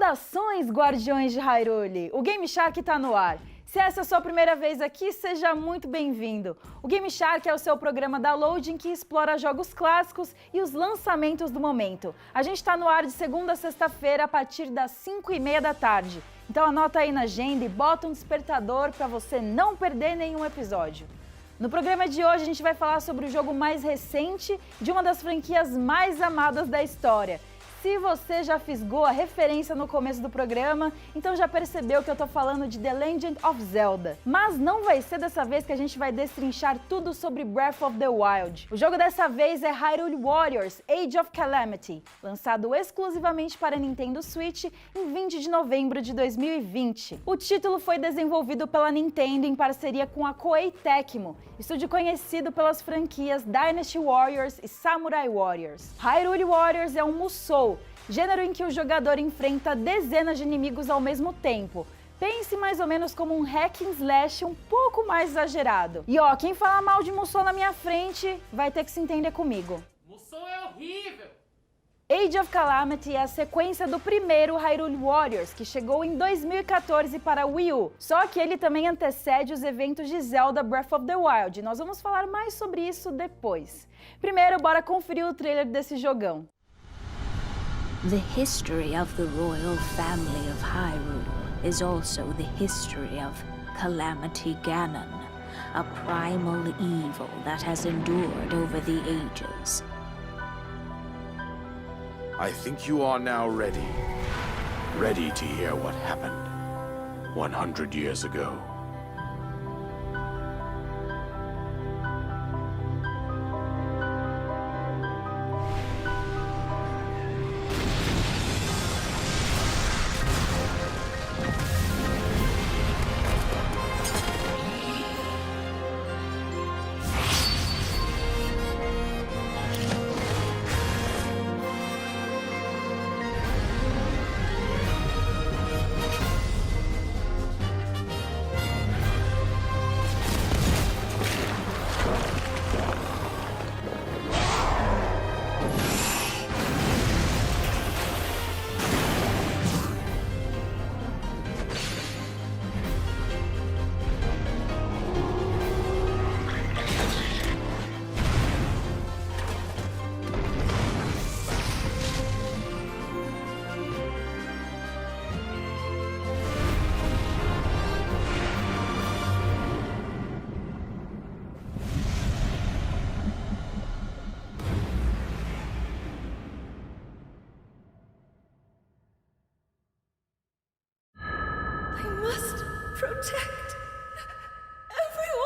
Saudações, guardiões de Hyrule! O Game Shark tá no ar. Se essa é a sua primeira vez aqui, seja muito bem-vindo. O Game Shark é o seu programa da Loading que explora jogos clássicos e os lançamentos do momento. A gente tá no ar de segunda a sexta-feira a partir das 5h30 da tarde. Então anota aí na agenda e bota um despertador para você não perder nenhum episódio. No programa de hoje a gente vai falar sobre o jogo mais recente de uma das franquias mais amadas da história. Se você já fisgou a referência no começo do programa, então já percebeu que eu tô falando de The Legend of Zelda. Mas não vai ser dessa vez que a gente vai destrinchar tudo sobre Breath of the Wild. O jogo dessa vez é Hyrule Warriors Age of Calamity, lançado exclusivamente para Nintendo Switch em 20 de novembro de 2020. O título foi desenvolvido pela Nintendo em parceria com a Koei Tecmo, estúdio conhecido pelas franquias Dynasty Warriors e Samurai Warriors. Hyrule Warriors é um Musou, gênero em que o jogador enfrenta dezenas de inimigos ao mesmo tempo. Pense mais ou menos como um hack and slash um pouco mais exagerado. E ó, quem falar mal de Musou na minha frente vai ter que se entender comigo. Musou é horrível! Age of Calamity é a sequência do primeiro Hyrule Warriors, que chegou em 2014 para Wii U. Só que ele também antecede os eventos de Zelda Breath of the Wild. Nós vamos falar mais sobre isso depois. Primeiro, bora conferir o trailer desse jogão. The history of the royal family of Hyrule is also the history of Calamity Ganon, a primal evil that has endured over the ages. I think you are now ready. Ready to hear what happened 100 years ago.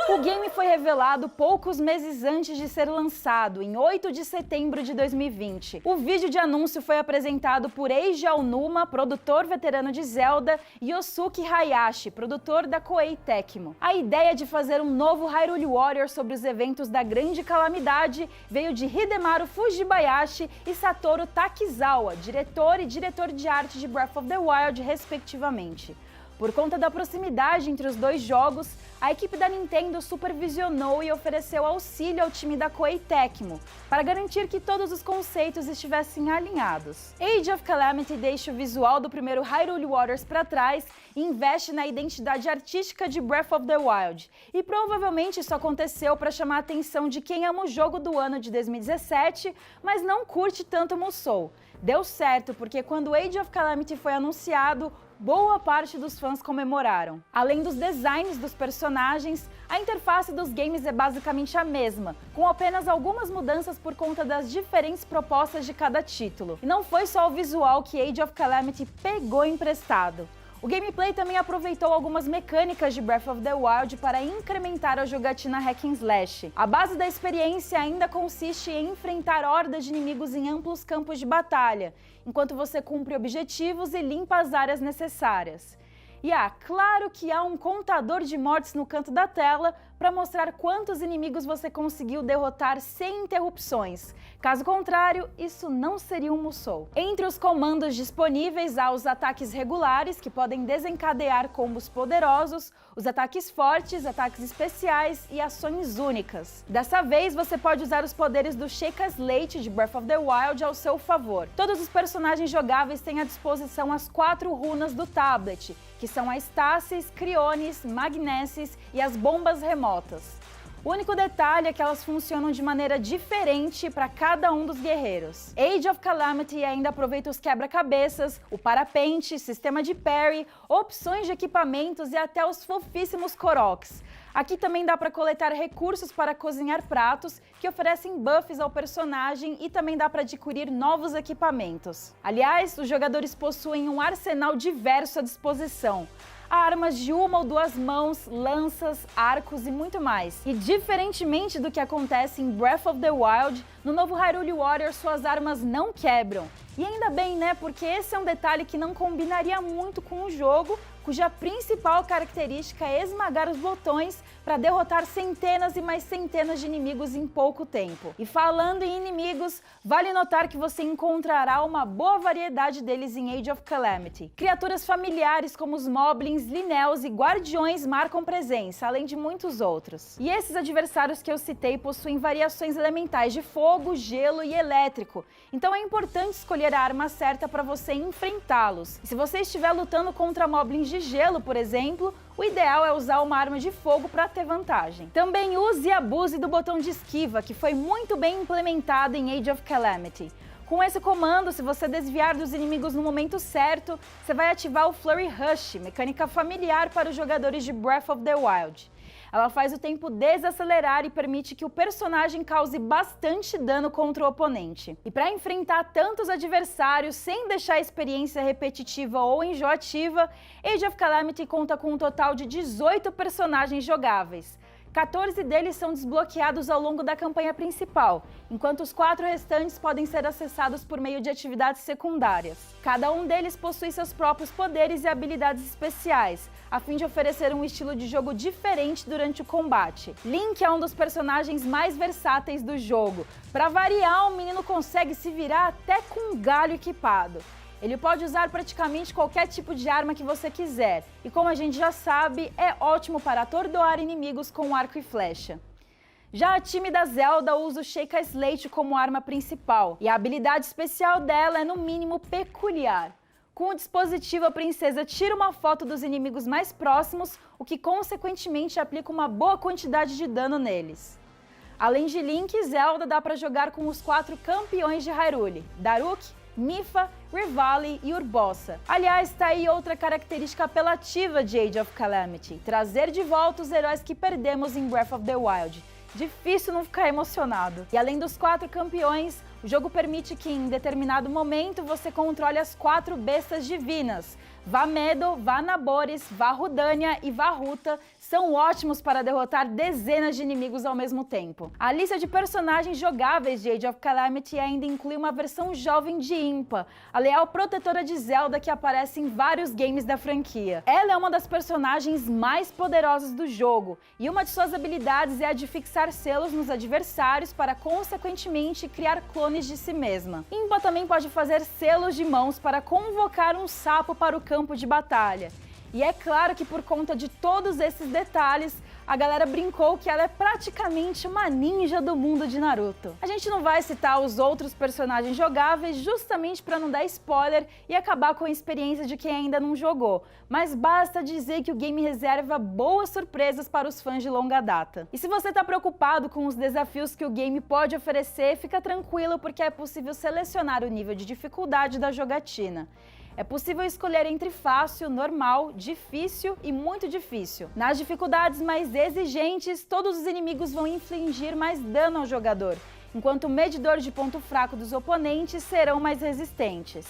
O game foi revelado poucos meses antes de ser lançado, em 8 de setembro de 2020. O vídeo de anúncio foi apresentado por Eiji Aonuma, produtor veterano de Zelda, e Yosuke Hayashi, produtor da Koei Tecmo. A ideia de fazer um novo Hyrule Warriors sobre os eventos da Grande Calamidade veio de Hidemaru Fujibayashi e Satoru Takizawa, diretor e diretor de arte de Breath of the Wild, respectivamente. Por conta da proximidade entre os dois jogos, a equipe da Nintendo supervisionou e ofereceu auxílio ao time da Koei Tecmo, para garantir que todos os conceitos estivessem alinhados. Age of Calamity deixa o visual do primeiro Hyrule Warriors para trás e investe na identidade artística de Breath of the Wild. E provavelmente isso aconteceu para chamar a atenção de quem ama o jogo do ano de 2017, mas não curte tanto Musou. Deu certo, porque quando Age of Calamity foi anunciado, boa parte dos fãs comemoraram. Além dos designs dos personagens, a interface dos games é basicamente a mesma, com apenas algumas mudanças por conta das diferentes propostas de cada título. E não foi só o visual que Age of Calamity pegou emprestado. O gameplay também aproveitou algumas mecânicas de Breath of the Wild para incrementar a jogatina hack and slash. A base da experiência ainda consiste em enfrentar hordas de inimigos em amplos campos de batalha, enquanto você cumpre objetivos e limpa as áreas necessárias. E claro que há um contador de mortes no canto da tela para mostrar quantos inimigos você conseguiu derrotar sem interrupções. Caso contrário, isso não seria um Musou. Entre os comandos disponíveis há os ataques regulares, que podem desencadear combos poderosos, os ataques fortes, ataques especiais e ações únicas. Dessa vez, você pode usar os poderes do Sheikah Slate de Breath of the Wild ao seu favor. Todos os personagens jogáveis têm à disposição as 4 runas do tablet, que são a Stasis, Cryonis, Magnesis e as bombas remotas. O único detalhe é que elas funcionam de maneira diferente para cada um dos guerreiros. Age of Calamity ainda aproveita os quebra-cabeças, o parapente, sistema de parry, opções de equipamentos e até os fofíssimos Koroks. Aqui também dá para coletar recursos para cozinhar pratos, que oferecem buffs ao personagem, e também dá para adquirir novos equipamentos. Aliás, os jogadores possuem um arsenal diverso à disposição. Há armas de 1 ou 2 mãos, lanças, arcos e muito mais. E diferentemente do que acontece em Breath of the Wild, no novo Hyrule Warriors suas armas não quebram. E ainda bem, né? Porque esse é um detalhe que não combinaria muito com o jogo, cuja principal característica é esmagar os botões para derrotar centenas e mais centenas de inimigos em pouco tempo. E falando em inimigos, vale notar que você encontrará uma boa variedade deles em Age of Calamity. Criaturas familiares como os Moblins, Linels e Guardiões marcam presença, além de muitos outros. E esses adversários que eu citei possuem variações elementais de fogo, gelo e elétrico, então é importante escolher a arma certa para você enfrentá-los. E se você estiver lutando contra Moblins de gelo, por exemplo, o ideal é usar uma arma de fogo para ter vantagem. Também use e abuse do botão de esquiva, que foi muito bem implementado em Age of Calamity. Com esse comando, se você desviar dos inimigos no momento certo, você vai ativar o Flurry Rush, mecânica familiar para os jogadores de Breath of the Wild. Ela faz o tempo desacelerar e permite que o personagem cause bastante dano contra o oponente. E para enfrentar tantos adversários sem deixar a experiência repetitiva ou enjoativa, Age of Calamity conta com um total de 18 personagens jogáveis. 14 deles são desbloqueados ao longo da campanha principal, enquanto os 4 restantes podem ser acessados por meio de atividades secundárias. Cada um deles possui seus próprios poderes e habilidades especiais, a fim de oferecer um estilo de jogo diferente durante o combate. Link é um dos personagens mais versáteis do jogo. Para variar, o menino consegue se virar até com um galho equipado. Ele pode usar praticamente qualquer tipo de arma que você quiser, e como a gente já sabe, é ótimo para atordoar inimigos com arco e flecha. Já a tímida Zelda usa o Sheikah Slate como arma principal, e a habilidade especial dela é no mínimo peculiar. Com o dispositivo, a princesa tira uma foto dos inimigos mais próximos, o que consequentemente aplica uma boa quantidade de dano neles. Além de Link e Zelda, dá para jogar com os 4 campeões de Hyrule, Daruk, Mipha, Revali e Urbosa. Aliás, tá aí outra característica apelativa de Age of Calamity: trazer de volta os heróis que perdemos em Breath of the Wild. Difícil não ficar emocionado. E além dos 4 campeões, o jogo permite que em determinado momento você controle as 4 bestas divinas. Vah Medoh, Vah Naboris, Vah Rudania e Vah Ruta são ótimos para derrotar dezenas de inimigos ao mesmo tempo. A lista de personagens jogáveis de Age of Calamity ainda inclui uma versão jovem de Impa, a leal protetora de Zelda que aparece em vários games da franquia. Ela é uma das personagens mais poderosas do jogo, e uma de suas habilidades é a de fixar selos nos adversários para consequentemente criar clones de si mesma. Impa também pode fazer selos de mãos para convocar um sapo para o campo de batalha. E é claro que por conta de todos esses detalhes, a galera brincou que ela é praticamente uma ninja do mundo de Naruto. A gente não vai citar os outros personagens jogáveis justamente para não dar spoiler e acabar com a experiência de quem ainda não jogou, mas basta dizer que o game reserva boas surpresas para os fãs de longa data. E se você está preocupado com os desafios que o game pode oferecer, fica tranquilo porque é possível selecionar o nível de dificuldade da jogatina. É possível escolher entre fácil, normal, difícil e muito difícil. Nas dificuldades mais exigentes, todos os inimigos vão infligir mais dano ao jogador, enquanto o medidor de ponto fraco dos oponentes serão mais resistentes.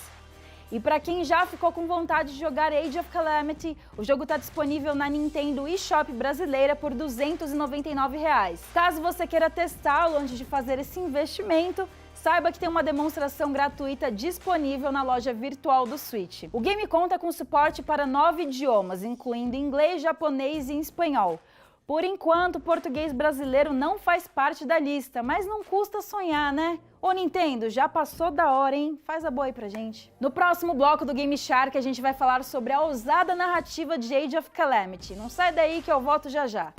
E para quem já ficou com vontade de jogar Age of Calamity, o jogo está disponível na Nintendo eShop brasileira por R$ 299. Caso você queira testá-lo antes de fazer esse investimento, saiba que tem uma demonstração gratuita disponível na loja virtual do Switch. O game conta com suporte para 9 idiomas, incluindo inglês, japonês e espanhol. Por enquanto, o português brasileiro não faz parte da lista, mas não custa sonhar, né? Ô Nintendo, já passou da hora, hein? Faz a boa aí pra gente. No próximo bloco do Game Shark, a gente vai falar sobre a ousada narrativa de Age of Calamity. Não sai daí que eu volto já já.